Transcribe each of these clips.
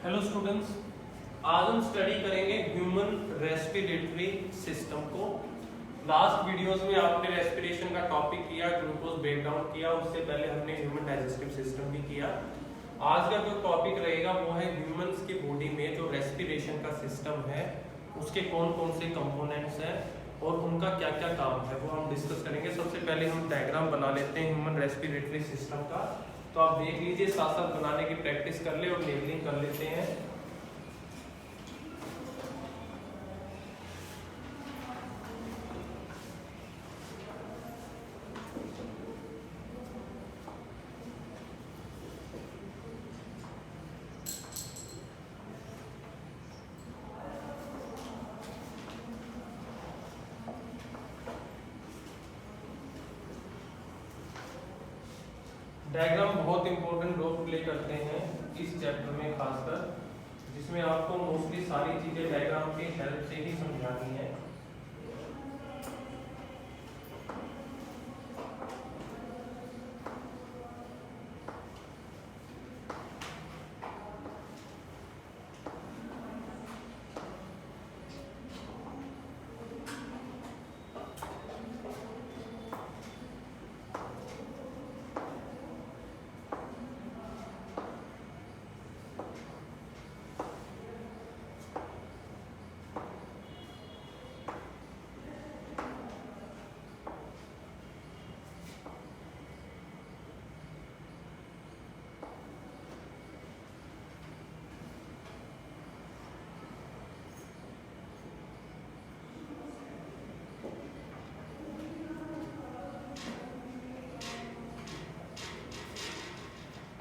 Hello students, आज हम study करेंगे ह्यूमन रेस्पिरेटरी सिस्टम को। लास्ट वीडियोस में आपने रेस्पिरेशन का टॉपिक किया, ग्लूकोज ब्रेकडाउन किया, उससे पहले हमने ह्यूमन डाइजेस्टिव सिस्टम भी किया। आज का जो टॉपिक रहेगा वो है ह्यूमंस की बॉडी में जो रेस्पिरेशन का सिस्टम है उसके कौन कौन से कंपोनेंट्स हैं और उनका क्या क्या काम है वो हम डिस्कस करेंगे। सबसे पहले हम डायग्राम बना लेते हैं ह्यूमन रेस्पिरेटरी सिस्टम का, तो आप देख लीजिए, साथ साथ बनाने की प्रैक्टिस कर ले और लेबलिंग कर लेते हैं। डायग्राम बहुत इंपॉर्टेंट रोल प्ले करते हैं इस चैप्टर में, खासकर जिसमें आपको मोस्टली सारी चीजें डायग्राम की हेल्प से ही समझानी है।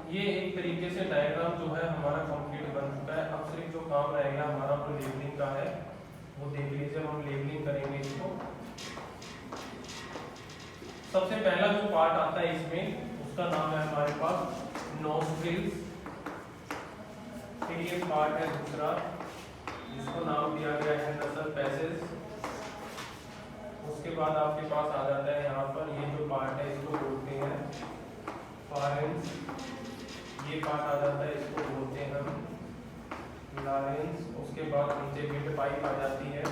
ये एक तरीके से डायग्राम जो है हमारा कंप्लीट बन चुका है। अब सिर्फ जो काम रहेगा हमारा वो लेबलिंग का है, वो देख लीजिए, हम लेबलिंग करेंगे इसको। सबसे पहला जो पार्ट आता है इसमें उसका नाम है हमारे पास नोस्ट्रिल्स। फिर ये पार्ट है दूसरा जिसको नाम दिया गया है नसल पैसेज। उसके बाद आपके पास आ जाता है यहाँ पर ये जो पार्ट है इसको बोलते हैं फारेंस। ये पार्ट आ जाता है, इसको बोलते हैं हम लारेंस। उसके बाद नीचे मिड पाइप आ जाती है,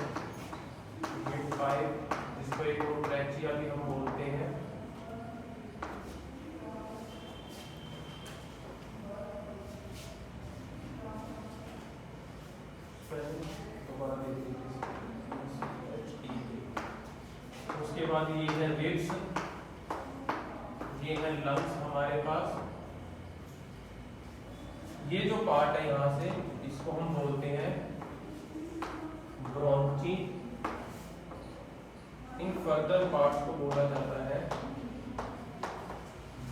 मिड पाइप, जिसको एक और ट्रैचिया भी हम बोलते हैं। उसके बाद ये है रिब्स, ये है लंग्स हमारे पास। ये जो पार्ट है यहाँ से इसको हम बोलते हैं ब्रोंची। इन फर्दर पार्ट्स को बोला जाता है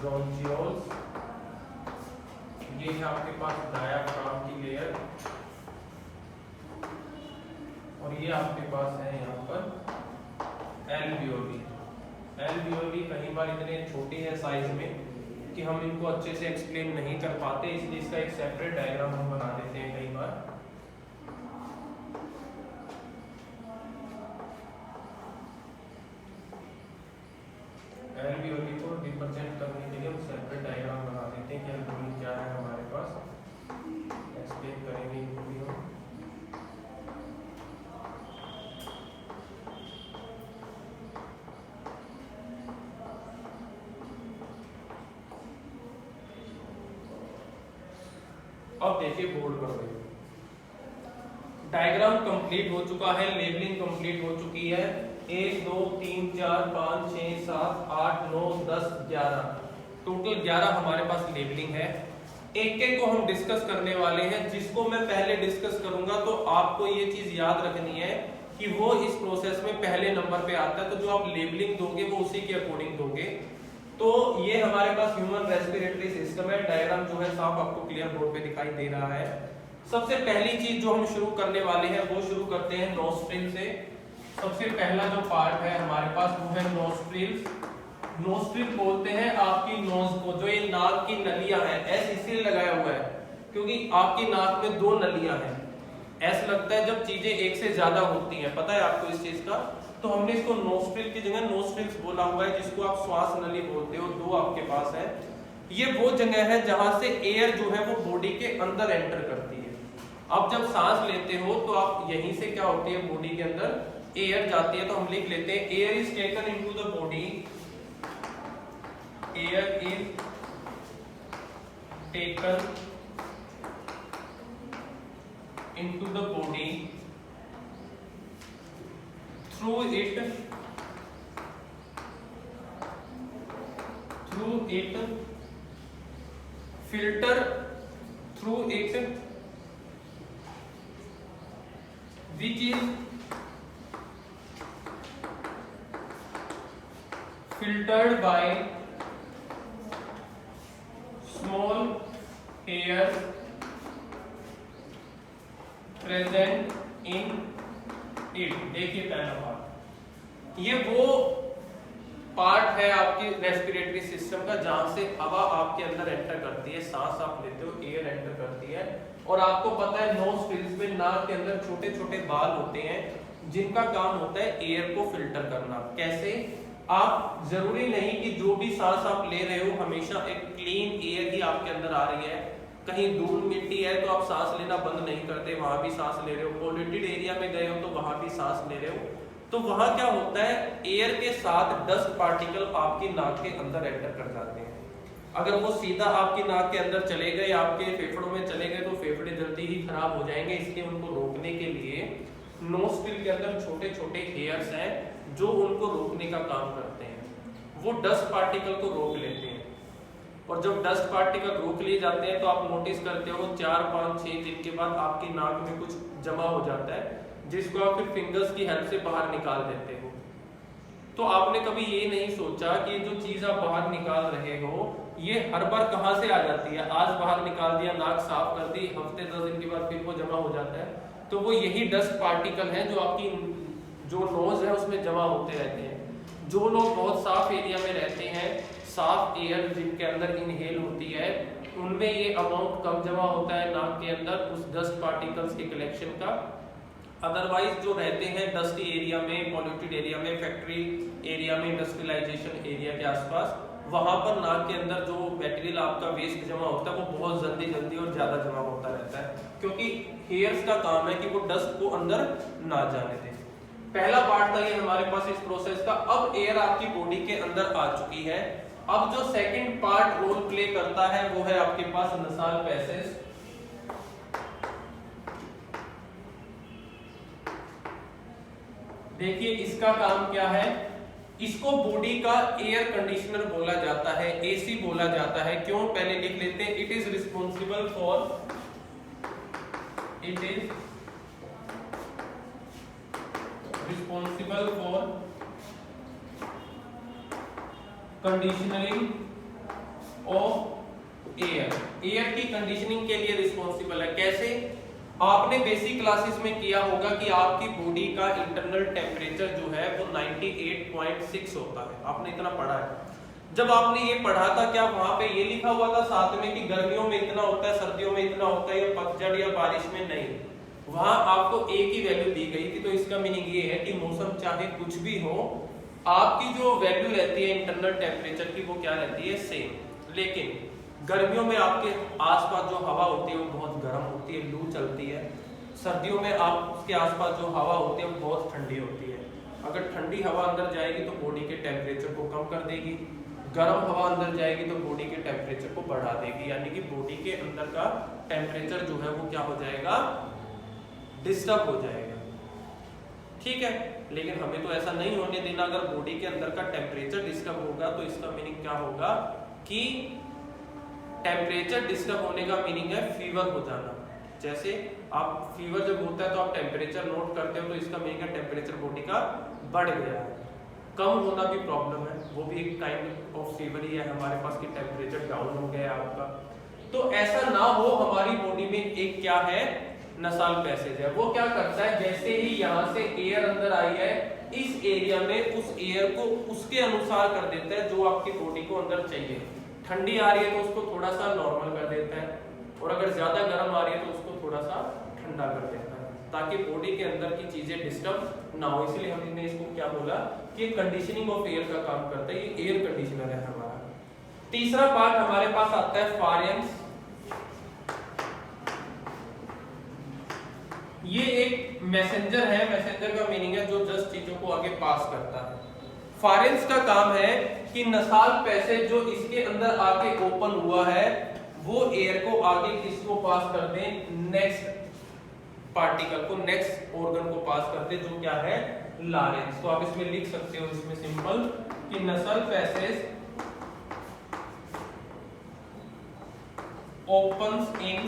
ब्रोंचियोल्स। ये है आपके पास डायाफ्राम की लेयर, और ये आपके पास है यहाँ पर एल्वियोली। एल्वियोली कई बार इतने छोटे हैं साइज में कि हम इनको अच्छे से एक्सप्लेन नहीं कर पाते, इसलिए इसका एक सेपरेट डायग्राम हम बना देते हैं कई बार। एल्वियोली को रिप्रेजेंट करने के लिए हम सेपरेट डायग्राम बना देते हैं कि एल्वियोली क्या है हमारे पास, एक्सप्लेन करेंगे इनको भी हम। अब देखिए बोर्ड पर गए, डायग्राम कंप्लीट हो चुका है, लेबलिंग कंप्लीट हो चुकी है। 1 2 3 4 5 6 7 8 9 10 11 टोटल 11 हमारे पास लेबलिंग है। एक एक को हम डिस्कस करने वाले हैं। जिसको मैं पहले डिस्कस करूंगा तो आपको ये चीज याद रखनी है कि वो इस प्रोसेस में पहले नंबर पे आता है, तो जो आप लेबलिंग दोगे वो उसी के अकॉर्डिंग दोगे। तो ये हमारे पास ह्यूमन रेस्पिरेटरी सिस्टम है। डायग्राम जो है साफ आपको क्लियर बोर्ड पे दिखाई दे रहा है। सबसे पहली चीज जो हम शुरू करने वाले हैं वो शुरू करते हैं नोस्ट्रिल से। सबसे पहला जो पार्ट है हमारे पास वो है नोस्ट्रिल्स। नोस्ट्रिल बोलते हैं आपकी नोज को, जो ये नाक की नलियां हैं। एस इसलिए लगाया हुआ है क्योंकि आपकी नाक में 2 नलियां हैं। ऐसा लगता है जब चीजें एक से ज्यादा होती हैं, पता है आपको इस चीज का, तो हमने इसको नोस्ट्रिल की जगह नोस्ट्रिल्स बोला हुआ है, जिसको आप श्वास नली बोलते हो। 2 आपके पास है। ये वो जगह है जहां से एयर जो है वो बॉडी के अंदर एंटर करती है। अब जब सांस लेते हो तो आप यहीं से क्या होती है बॉडी के अंदर एयर जाती है, तो हम लिख लेते हैं air is taken into the body, air is taken into the body through it filter through it which is filtered by small hair present in it। देखिए पहला पार्ट, ये वो पार्ट है आपके रेस्पिरेटरी सिस्टम का जहां से हवा आपके अंदर एंटर करती है, सांस आप लेते हो, एयर एंटर करती है। और आपको पता है नोस्ट्रिल्स में, नाक के अंदर छोटे छोटे बाल होते हैं जिनका काम होता है एयर को फिल्टर करना। कैसे? आप जरूरी नहीं कि जो भी सांस आप ले रहे हो हमेशा एक क्लीन एयर ही आपके अंदर आ रही है। कहीं धूल मिट्टी है तो आप सांस लेना बंद नहीं करते, वहां भी सांस ले रहे हो। पॉल्यूटेड एरिया में गए हो तो वहां भी सांस ले रहे हो। तो वहां क्या होता है, एयर के साथ डस्ट पार्टिकल आपकी नाक के अंदर एंटर कर जाते हैं। अगर वो सीधा आपकी नाक के अंदर चले गए, आपके फेफड़ों में चले गए, तो फेफड़े जल्दी ही खराब हो जाएंगे। इसलिए उनको रोकने के लिए नोस्ट्रिल के अंदर छोटे छोटे हेयर्स हैं जो उनको रोकने का काम करते हैं। वो डस्ट पार्टिकल को रोक लेते हैं, और जब डस्ट पार्टिकल रोक लिए जाते हैं तो आप नोटिस करते हो 4, 5, 6 दिन के बाद आपकी नाक में कुछ जमा हो जाता है, जिसको आप फिर फिंगर्स की हेल्प से बाहर निकाल देते हो। तो आपने कभी ये नहीं सोचा कि जो चीज आप बाहर निकाल रहे हो ये हर बार कहां से आ जाती है? आज बाहर निकाल दिया, नाक साफ कर दी, हफ्ते 10 दिन के बाद फिर वो जमा हो जाता है। तो वो यही डस्ट पार्टिकल है जो आपकी जो नोज है उसमें जमा होते रहते हैं। जो लोग बहुत साफ एरिया में रहते हैं, साफ एयर जिनके अंदर इनहेल होती है, उनमें ये अमाउंट कम जमा होता है नाक के अंदर उस डस्ट पार्टिकल्स के कलेक्शन का। अदरवाइज जो रहते हैं डस्टी एरिया में, पॉल्यूटेड एरिया में, फैक्ट्री एरिया में, इंडस्ट्रियलाइजेशन एरिया के आसपास, वहां पर नाक के अंदर जो मटेरियल आपका वेस्ट जमा होता है वो बहुत जल्दी जल्दी और ज्यादा जमा होता रहता है, क्योंकि हेयर्स का काम है कि वो डस्ट को अंदर ना जाने दे। पहला पार्ट था ये हमारे पास इस प्रोसेस का। अब एयर आपकी बॉडी के अंदर आ चुकी है। अब जो सेकंड पार्ट रोल प्ले करता है वो है आपके पास नसाल पैसेज। देखिए इसका काम क्या है, इसको बॉडी का एयर कंडीशनर बोला जाता है, एसी बोला जाता है। क्यों? पहले लिख लेते हैं, it is responsible for conditioning of air. Air की कंडीशनिंग के लिए रिस्पॉन्सिबल है। कैसे? आपने बेसिक क्लासेस में किया होगा कि आपकी बॉडी का इंटरनल टेम्परेचर जो है वो 98.6 होता है। आपने इतना पढ़ा है। जब आपने ये पढ़ा था, क्या वहां पे ये लिखा हुआ था साथ में कि गर्मियों में इतना होता है, सर्दियों में इतना होता है, या पतझड़ या बारिश में? नहीं, वहां आपको एक ही वैल्यू दी गई थी। तो इसका मीनिंग ये है कि मौसम चाहे कुछ भी हो, आपकी जो वैल्यू रहती है इंटरनल टेम्परेचर की वो क्या रहती है? सेम। लेकिन गर्मियों में आपके आसपास जो हवा होती है वो बहुत गर्म होती है, लू चलती है। सर्दियों में आप उसके आसपास जो हवा होती है वो बहुत ठंडी होती है। अगर ठंडी हवा अंदर जाएगी तो बॉडी के टेम्परेचर को कम कर देगी, गर्म हवा अंदर जाएगी तो बॉडी के टेम्परेचर को बढ़ा देगी। यानी कि बॉडी के अंदर का टेम्परेचर जो है वो क्या हो जाएगा? डिस्टर्ब हो जाएगा। ठीक है, लेकिन हमें तो ऐसा नहीं होने देना। अगर बॉडी के अंदर का टेम्परेचर डिस्टर्ब होगा तो इसका मीनिंग क्या होगा कि टेम्परेचर डिस्टर्ब होने का मीनिंग है फीवर हो जाना। जैसे आप फीवर जब होता है तो आप टेम्परेचर नोट करते हो, तो इसका मीनिंग है टेम्परेचर बॉडी का बढ़ गया है। कम होना भी प्रॉब्लम है, वो भी एक काइंड ऑफ फीवर ही है हमारे पास कि टेम्परेचर डाउन हो गया आपका। तो ऐसा ना हो, हमारी बॉडी में एक क्या है? नसाल पैसेज है। वो क्या करता है, जैसे ही यहाँ से एयर अंदर आई है, इस एरिया में उस एयर को उसके अनुसार कर देता है जो आपकी बॉडी को अंदर चाहिए। ठंडी आ रही है तो उसको थोड़ा सा नॉर्मल कर देता है, और अगर ज्यादा गर्म आ रही है तो उसको थोड़ा सा ठंडा कर देता है, ताकि बॉडी के अंदर की चीजें डिस्टर्ब ना हो। इसलिए हमने इसको क्या बोला कि कंडीशनिंग ऑफ एयर का काम करता है। ये एयर कंडीशनर है हमारा। तीसरा पार्ट हमारे पास आता है फारेंस। ये एक मैसेंजर है। मैसेंजर का मीनिंग है जो जस्ट चीजों को आगे पास करता है। फारेंस का काम है कि नसाल पैसेज जो इसके अंदर आके ओपन हुआ है वो एयर को आगे किसको पास कर दे, नेक्स्ट पार्टिकल को, नेक्स्ट ऑर्गन को पास कर दे, जो क्या है, लारेंस। तो आप इसमें लिख सकते हो इसमें सिंपल कि नसल passage opens in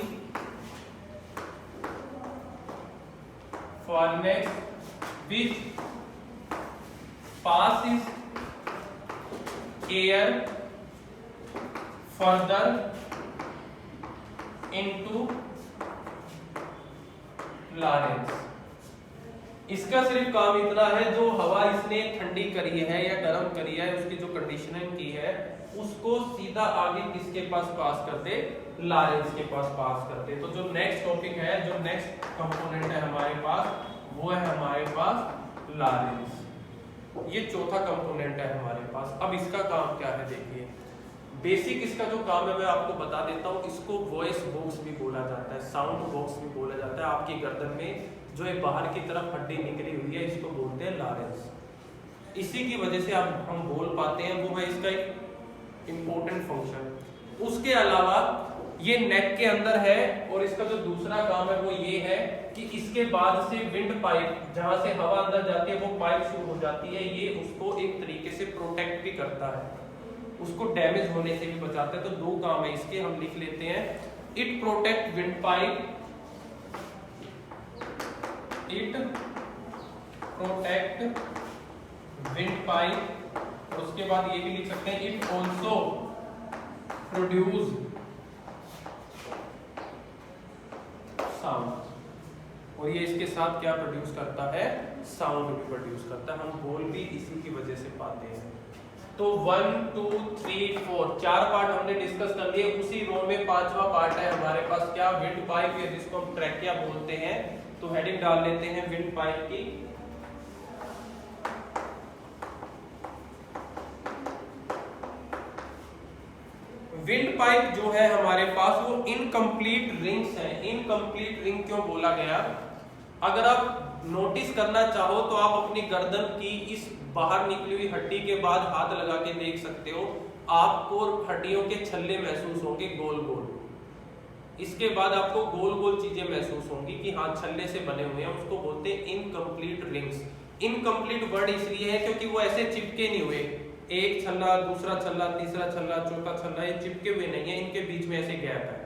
pharynx which passes air further into larynx। इसका सिर्फ काम इतना है, जो हवा इसने ठंडी करी है या गर्म करी है, उसकी जो कंडीशनिंग की है, उसको सीधा आगे किसके पास पास कर दे, लारेंस के पास पास कर दे। तो जो नेक्स्ट टॉपिक है, जो नेक्स्ट कंपोनेंट है हमारे पास, वो है हमारे पास लारेंस। ये चौथा कंपोनेंट है हमारे पास। अब इसका काम क्या है देखिए। बेसिक इसका जो काम है मैं आपको बता देता हूँ। इसको वॉइस बॉक्स भी बोला जाता है, साउंड बॉक्स भी बोला जाता है। आपकी गर्दन में जो है बाहर की तरफ हड्डी निकली हुई है, इसको बोलते हैं लारेंस। इसी की वजह से हम बोल पाते हैं, वो है इसका एक इंपॉर्टेंट फंक्शन। उसके अलावा ये नेक के अंदर है, और इसका जो दूसरा काम है वो ये है कि इसके बाद से विंड पाइप, जहां से हवा अंदर जाती है, वो पाइप शुरू हो जाती है। ये उसको एक तरीके से प्रोटेक्ट भी करता है, उसको डैमेज होने से भी बचाता है। तो दो काम है इसके, हम लिख लेते हैं। It protect wind pipe, it protect wind pipe, और उसके बाद ये भी लिख सकते हैं इट ऑल्सो प्रोड्यूस साउंड। और ये इसके साथ क्या प्रोड्यूस करता है, साउंड भी प्रोड्यूस करता है। हम बोल भी इसी की वजह से पाते हैं। तो 1 2 3 4 चार पार्ट हमने डिस्कस कर लिए। उसी रो में पांचवा पार्ट है हमारे पास क्या, विंड पाइप, या जिसको हम ट्रैकिया बोलते हैं। तो हेडिंग डाल लेते हैं विंड पाइप की। विंड पाइप जो है हमारे पास वो इनकम्प्लीट रिंग्स है। इनकम्प्लीट रिंग क्यों बोला गया, अगर आप नोटिस करना चाहो तो आप अपनी गर्दन की इस बाहर निकली हुई हड्डी के बाद हाथ लगा के देख सकते हो, आपको हड्डियों के छल्ले महसूस होंगे गोल गोल। इसके बाद आपको गोल गोल चीजें महसूस होंगी कि हाँ छल्ले से बने हुए हैं, उसको बोलते हैं इनकम्प्लीट रिंग्स। इनकम्प्लीट वर्ड इसलिए है क्योंकि वो ऐसे चिपके नहीं हुए, एक छल्ला, दूसरा छल्ला, तीसरा छल्ला, चौथा छल्ला, ये चिपके हुए नहीं है, इनके बीच में ऐसे गैप है।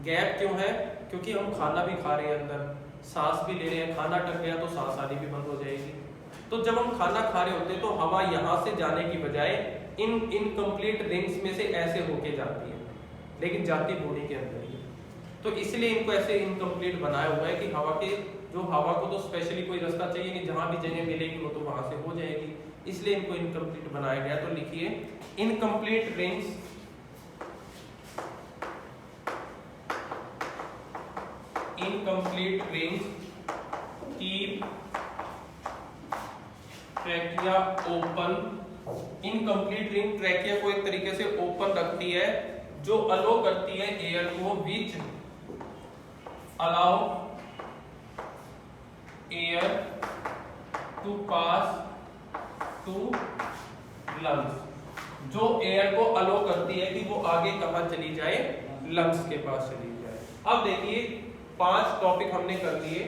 गैप क्यों है, क्योंकि हम खाना भी खा रहे हैं, अंदर सांस भी ले रहे हैं, खाना टक गया तो सांस आनी भी बंद हो जाएगी। तो जब हम खाना खा रहे होते हैं तो हवा यहाँ से जाने की बजाय इन इनकम्प्लीट रिंग्स में से ऐसे होके जाती है, लेकिन जाती बॉडी के अंदर ही। तो इसलिए इनको ऐसे इनकम्प्लीट बनाया हुआ है कि हवा के, जो हवा को तो स्पेशली कोई रास्ता चाहिए नहीं, जहां भी जगह मिलेगी वो तो वहां से हो जाएगी, इसलिए इनको इनकम्प्लीट बनाया गया। तो लिखिए incomplete rings keep trachea open. Incomplete ring trachea को एक तरीके से ओपन रखती है, जो अलो करती है एयर को, which allow air to pass to lungs, जो एयर को अलो करती है कि वो आगे कहां चली जाए, लंग्स के पास चली जाए। अब देखिए 5 टॉपिक हमने कर लिए।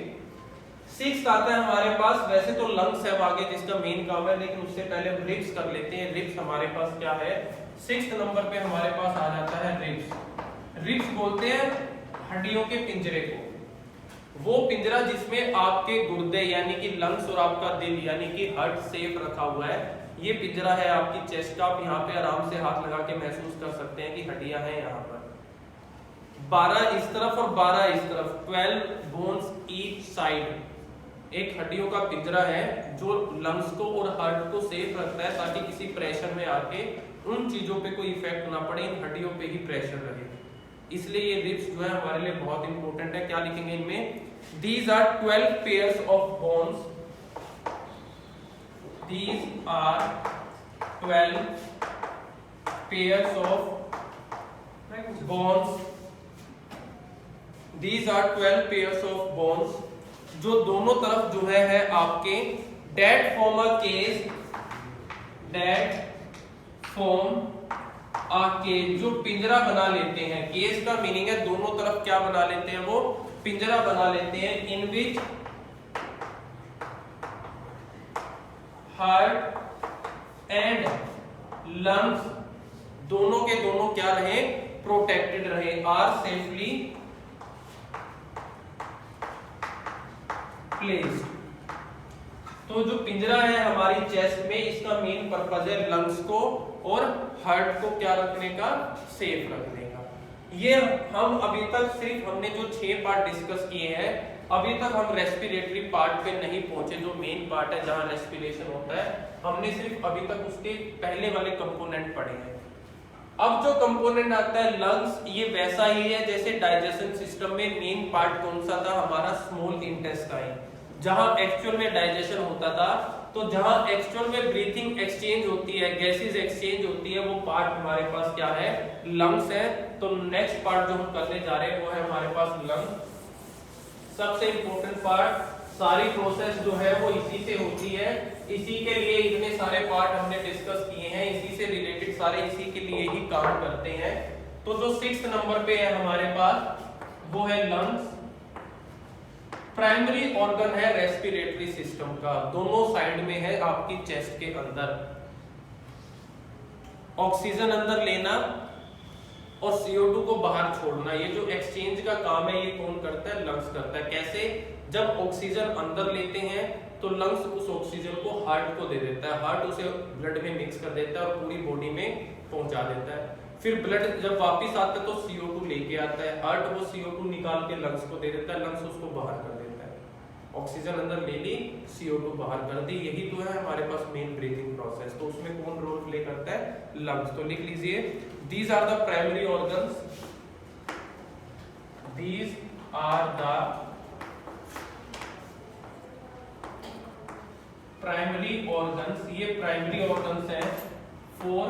6 आता है हमारे पास। वैसे तो लंग्स है आगे जिसका मेन काम है, लेकिन उससे पहले हम रिब्स कर लेते हैं। रिब्स हमारे पास क्या है, 6th नंबर पे हमारे पास आ जाता है रिब्स। रिब्स बोलते हैं हड्डियों के पिंजरे को, वो पिंजरा जिसमें आपके गुर्दे यानी कि लंग्स और आपका दिल यानी कि हार्ट सेफ रखा हुआ है। ये पिंजरा है आपकी चेस्ट का। आप यहाँ पे आराम से हाथ लगा के महसूस कर सकते हैं कि हड्डियां हैं यहाँ पर। 12 इस तरफ और 12 इस तरफ, 12 बोन्स ईच साइड। एक हड्डियों का पिंजरा है जो लंग्स को और हार्ट को सेफ रखता है, ताकि किसी प्रेशर में आके उन चीजों पे कोई इफेक्ट ना पड़े, इन हड्डियों पे ही प्रेशर रहे। इसलिए ये रिब्स जो है हमारे लिए बहुत इंपॉर्टेंट है। क्या लिखेंगे इनमें, these are 12 pairs of bones, these are 12 pairs of bones, these are 12 pairs of bones जो दोनों तरफ जो है आपके that form a cage, that form a cage, जो पिंजरा बना लेते हैं। केस का मीनिंग है दोनों तरफ क्या बना लेते हैं, वो पिंजरा बना लेते हैं। इन विच हार्ट एंड लंग्स दोनों के दोनों क्या रहे, प्रोटेक्टेड रहे, आर सेफली प्लेस्ड। तो जो पिंजरा है हमारी चेस्ट में, इसका मेन पर्पज है लंग्स को और हार्ट को क्या रखने का, सेफ रखने का। ये हम अभी तक सिर्फ हमने जो 6 पार्ट डिस्कस किए हैं, अभी तक हम रेस्पिरेटरी पार्ट पे नहीं पहुंचे, जो मेन पार्ट है जहां रेस्पिरेशन होता है। हमने सिर्फ अभी तक उसके पहले वाले कंपोनेंट पढ़े हैं। अब जो कंपोनेंट आता है लंग्स, ये वैसा ही है जैसे डाइजेशन सिस्टम में मेन पार्ट कौन सा था हमारा, स्मॉल इंटेस्टाइन, जहां एक्चुअल में डाइजेशन होता था। तो जहां एक्चुअल में ब्रीथिंग एक्सचेंज होती है, गैसेस एक्सचेंज होती है, वो पार्ट हमारे पास क्या है, लंग्स है। तो नेक्स्ट पार्ट जो हम करने जा रहे हैं वो है हमारे पास लंग। सबसे इंपॉर्टेंट पार्ट, सारी प्रोसेस जो है वो इसी से होती है, इसी के लिए इतने सारे पार्ट हमने डिस्कस किए हैं, इसी से रिलेटेड सारे इसी के लिए ही काम करते हैं। तो जो 6th नंबर पे है हमारे पास वो है लंग्स। प्राइमरी ऑर्गन है रेस्पिरेटरी सिस्टम का, दोनों साइड में है आपकी चेस्ट के अंदर। ऑक्सीजन अंदर लेना और CO2 को बाहर छोड़ना, ये जो एक्सचेंज का काम है ये कौन करता है, लंग्स करता है। कैसे, जब ऑक्सीजन अंदर लेते हैं तो लंग्स उस ऑक्सीजन को हार्ट को दे देता है, हार्ट उसे ब्लड में मिक्स कर देता है और पूरी बॉडी में पहुंचा देता है। फिर ब्लड जब वापस आता है तो CO2 लेके आता है, हार्ट वो CO2 निकाल के लंग्स को दे देता है, लंग्स उसको बाहर कर देता है। ऑक्सीजन अंदर ले ली, CO2 बाहर कर दी, यही तो है हमारे पास मेन ब्रीथिंग प्रोसेस। तो उसमें कौन रोल प्ले करता है, लंग्स। तो लिख लीजिए, these are the primary organs, these are the primary organs, ये प्राइमरी ऑर्गन्स हैं फॉर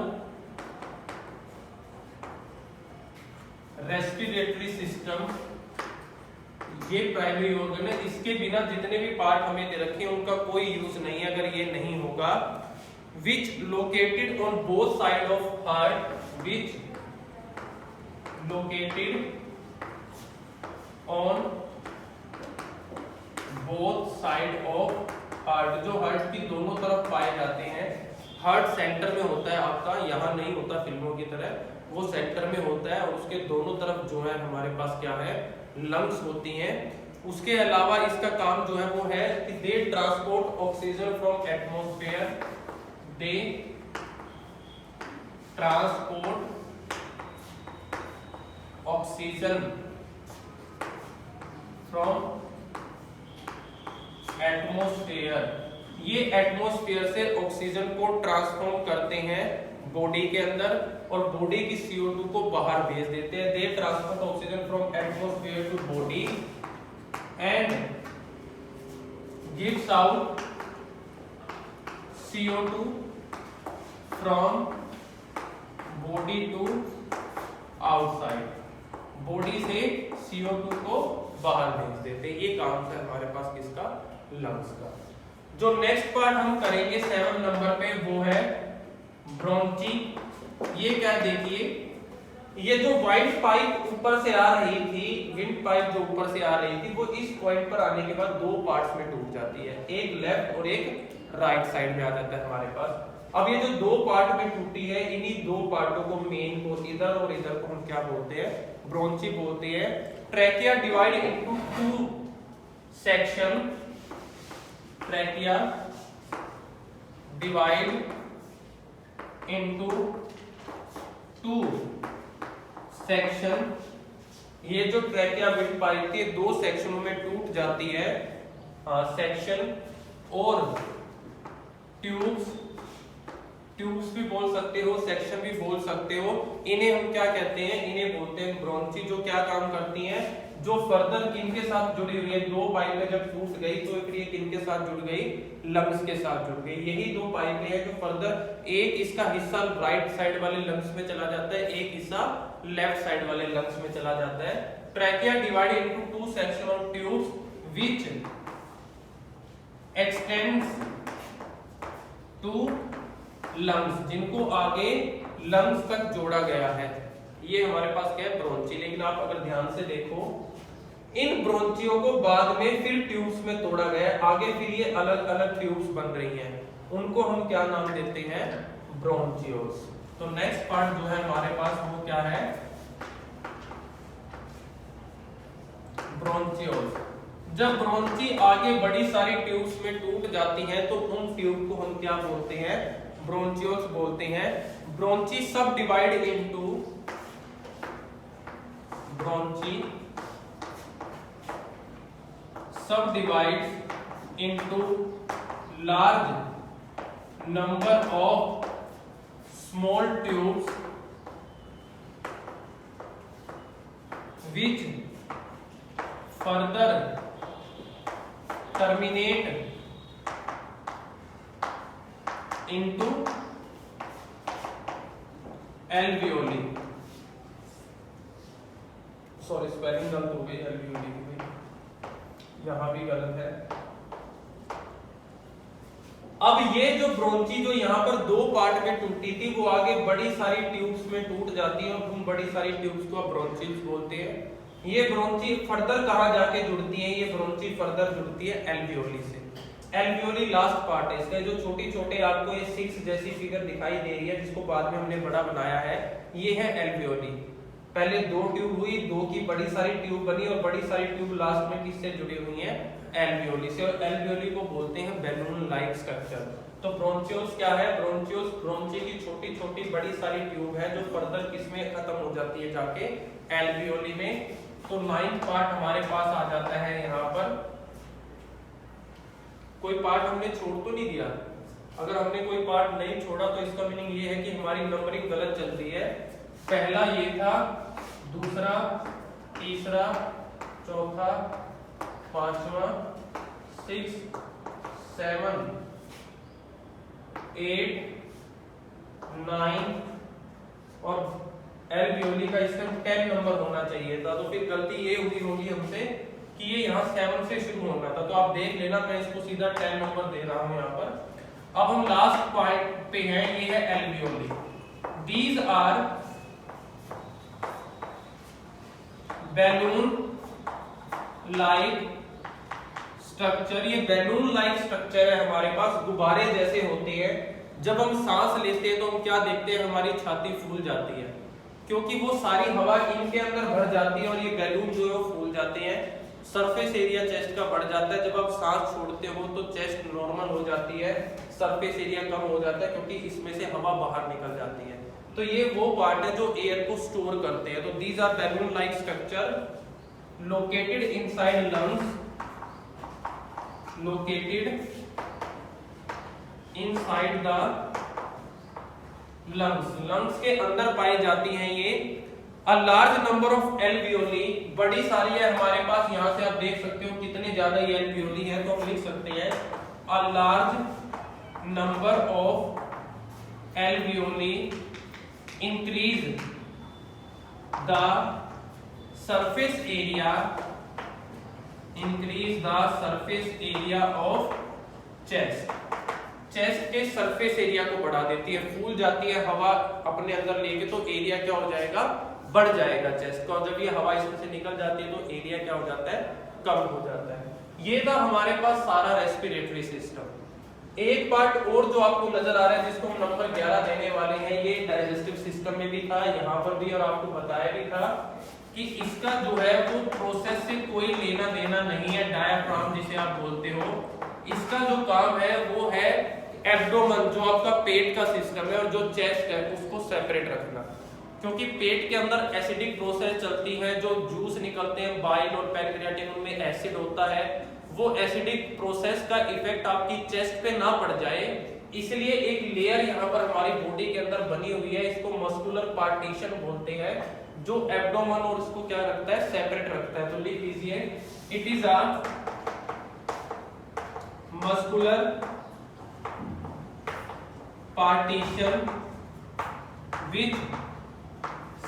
रेस्पिरेटरी सिस्टम। ये प्राइमरी ऑर्गन है, इसके बिना जितने भी पार्ट हमें दे रखे हैं उनका कोई यूज नहीं है अगर ये नहीं होगा। Which located on both side of heart, which located on both side of heart, जो हार्ट की दोनों तरफ पाए जाते हैं। हार्ट सेंटर में होता है आपका, यहाँ नहीं होता फिल्मों की तरह, वो सेंटर में होता है और उसके दोनों तरफ जो है हमारे पास क्या है, लंग्स होती हैं। उसके अलावा इसका काम जो है वो है कि they transport oxygen from atmosphere, they transport oxygen from atmosphere. ये एटमॉस्फेयर से ऑक्सीजन को ट्रांसफॉर्म करते हैं बॉडी के अंदर और बॉडी की CO2 को बाहर भेज देते हैं। They transport oxygen from atmosphere to body and gives out CO2 from body to outside, body से CO2 को बाहर भेज देते हैं। ये काम है हमारे पास किसका, लंग्स का। जो नेक्स्ट पार्ट हम करेंगे 7 नंबर पे वो है ब्रोंची। ये क्या देखिए, ये जो व्हाइट पाइप ऊपर से आ रही थी, विंड पाइप जो ऊपर से आ रही थी, वो इस पॉइंट पर आने के बाद 2 पार्ट्स में टूट जाती है, एक लेफ्ट और एक राइट साइड में आ जाता है हमारे पास। अब ये जो 2 पार्ट में टूटी है, इन्हीं 2 पार्टों को, मेन को, इधर और इधर को हम क्या बोलते हैं, ब्रोंची बोलते हैं। Trachea divide into 2 section, trachea divide into 2 section. ये जो ट्रैकिया विंड पाइप थी 2 सेक्शनों में टूट जाती है, सेक्शन और ट्यूब्स, ट्यूब्स भी बोल सकते हो, सेक्शन भी बोल सकते हो। इन्हें हम क्या कहते हैं, इन्हें बोलते हैं ब्रोंची। जो क्या काम करती हैं, जो फर्दर किनके साथ जुड़ी हुई है, 2 पाइपें जब टूट गई तो फिर ये किनके साथ जुड़ गई, लंग्स के साथ जुड़ गई। यही 2 पाइपें हैं जो फर्दर, एक इसका हिस्सा राइट साइड वाले लंग्स में चला जाता है, एक हिस्सा लेफ्ट साइड वाले लंग्स में चला जाता है। Trachea divided into 2 section of tubes which extends to lungs, जिनको आगे लंग्स तक जोड़ा गया है। ये हमारे पास क्या है, ब्रोंची। लेकिन आप अगर ध्यान से देखो, इन ब्रोंचियों को बाद में फिर ट्यूब्स में तोड़ा गया है, आगे फिर ये अलग अलग ट्यूब्स बन रही हैं, उनको हम क्या नाम देते हैं, ब्रोंचियोल्स। तो नेक्स्ट पार्ट जो है हमारे पास वो क्या है, ब्रोंचियोल्स। जब ब्रोंची आगे बड़ी सारी ट्यूब्स में टूट जाती हैं तो उन ट्यूब को हम क्या बोलते हैं, ब्रोंचियोल्स बोलते हैं। ब्रोंची सब डिवाइड इनटू, ब्रोंची सब divides into large number of small tubes which further terminate into alveoli। Sorry spelling गलत हो गई, alveoli की यहां भी गलत है। अब ये जो ब्रोंची जो यहाँ पर दो पार्ट में टूटी थी, वो आगे बड़ी सारी ट्यूब्स में टूट जाती है और उन बड़ी सारी ट्यूब्स को ब्रोंचिल्स बोलते हैं। ये ब्रोंची फर्दर कहाँ जाके जुड़ती है, ये ब्रोंची फर्दर जुड़ती है एल्वियोली से। एल्वियोली लास्ट पार्ट है इसका। जो छोटी छोटे आपको ये 6 जैसी फिगर दिखाई दे रही है, जिसको बाद में हमने बड़ा बनाया है, ये है एल्वियोली। पहले 2 ट्यूब हुई, 2 की बड़ी सारी ट्यूब बनी और बड़ी सारी ट्यूब लास्ट में किससे जुड़ी हुई है, एल्वियोली से। और एल्वियोली को बोलते हैं बैलून लाइक स्ट्रक्चर। तो ब्रोंचियोल्स क्या है, ब्रोंचियोल्स ब्रोंची की छोटी छोटी बड़ी सारी ट्यूब है जो फर्दर किसमें खत्म हो जाती है, जाके एल्वियोली में। तो 9th पार्ट हमारे पास आ जाता है यहाँ पर। कोई पार्ट हमने छोड़ तो नहीं दिया? अगर हमने कोई पार्ट नहीं छोड़ा तो इसका मीनिंग ये है कि हमारी नंबरिंग गलत चल रही है। पहला ये था, दूसरा, तीसरा, चौथा, पांचवा, 6, 7, 8, 9 और एल्वियोली का इसका 10 नंबर होना चाहिए था। तो फिर गलती ये हुई होगी हमसे कि ये यहाँ 7 से शुरू होना था। तो आप देख लेना, मैं इसको सीधा 10 नंबर दे रहा हूं यहाँ पर। अब हम लास्ट पॉइंट पे हैं, ये है alveoli. These are balloon like structure. ये बैलून लाइक स्ट्रक्चर है हमारे पास, गुब्बारे जैसे होते हैं। जब हम सांस लेते हैं तो हम क्या देखते हैं, हमारी छाती फूल जाती है, क्योंकि वो सारी हवा इनके अंदर भर जाती है और ये बैलून जो है वो फूल जाते हैं। सरफेस एरिया चेस्ट का बढ़ जाता है। जब आप सांस छोड़ते हो तो चेस्ट नॉर्मल हो जाती है, सरफेस एरिया कम हो जाता है, क्योंकि इसमें से हवा बाहर निकल जाती है। तो ये वो पार्ट है जो एयर को स्टोर करते हैं। तो these are balloon like structure located inside lungs, located inside the lungs। lungs के अंदर पाई जाती हैं ये। a large number of alveoli, बड़ी सारी है हमारे पास। यहां से आप देख सकते हो कितने ज्यादा ये alveoli है, तो हम लिख सकते हैं a large number of alveoli increase the surface area, increase the surface area of chest। Chest के सरफेस एरिया को बढ़ा देती है, फूल जाती है हवा अपने अंदर लेके, तो एरिया क्या हो जाएगा, बढ़ जाएगा चेस्ट का। और जब ये हवा इसमें से निकल जाती है तो एरिया क्या हो जाता है, कम हो जाता है। ये था हमारे पास सारा रेस्पिरेटरी सिस्टम। एक पार्ट और जो आपको नजर आ रहा है, जिसको हम नंबर 11 देने वाले हैं, ये डाइजेस्टिव सिस्टम में भी था, यहाँ पर भी, और आपको बताया भी था कि इसका जो है वो प्रोसेस से कोई लेना देना नहीं है। डायाफ्राम जिसे आप बोलते हो, इसका जो काम है वो है एब्डोमेन, जो आपका पेट का सिस्टम है, और जो चेस्ट है उसको सेपरेट रखना। क्योंकि पेट के अंदर एसिडिक प्रोसेस चलती है, जो जूस निकलते हैं बाइल और पैनक्रियाटिन, उनमें एसिड होता है। वो एसिडिक प्रोसेस का इफेक्ट आपकी चेस्ट पे ना पड़ जाए, इसलिए एक लेयर यहाँ पर हमारी बॉडी के अंदर बनी हुई है, इसको मस्कुलर पार्टीशन बोलते हैं, जो एब्डोमेन और इसको क्या रखता है, सेपरेट रखता है। तो लिख लीजिए, it is a muscular partition which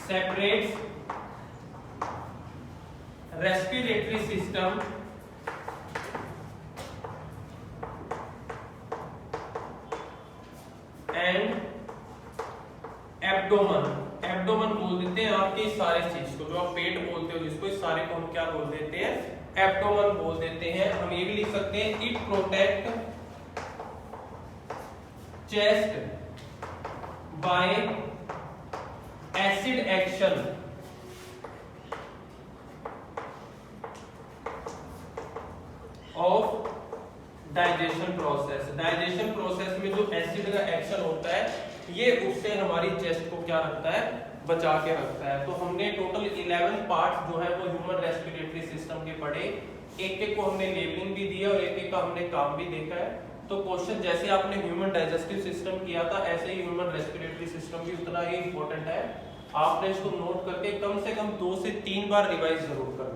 separates respiratory system abdomen, abdomen बोल देते हैं आपके इस सारे चीज को, जो आप पेट बोलते हो जिसको, इस सारे को हम क्या बोल देते हैं, एब्डोमन बोल देते हैं। हम ये भी लिख सकते हैं it protect chest bye acid action of digestion process. Digestion process में जो एसिड का एक्शन होता है ये उससे हमारी चेस्ट को क्या रखता है, बचा के रखता है। तो हमने टोटल 11 पार्ट जो है वो ह्यूमन रेस्पिरेटरी सिस्टम के पढ़े, एक एक को हमने लेबलिंग भी दिया और एक एक का हमने काम भी देखा है। तो क्वेश्चन जैसे आपने ह्यूमन डाइजेस्टिव सिस्टम किया था ऐसे ही ह्यूमन रेस्पिरेटरी सिस्टम भी उतना ही इंपॉर्टेंट है। आपने इसको नोट करके कम से कम 2 से 3 बार रिवाइज जरूर करना।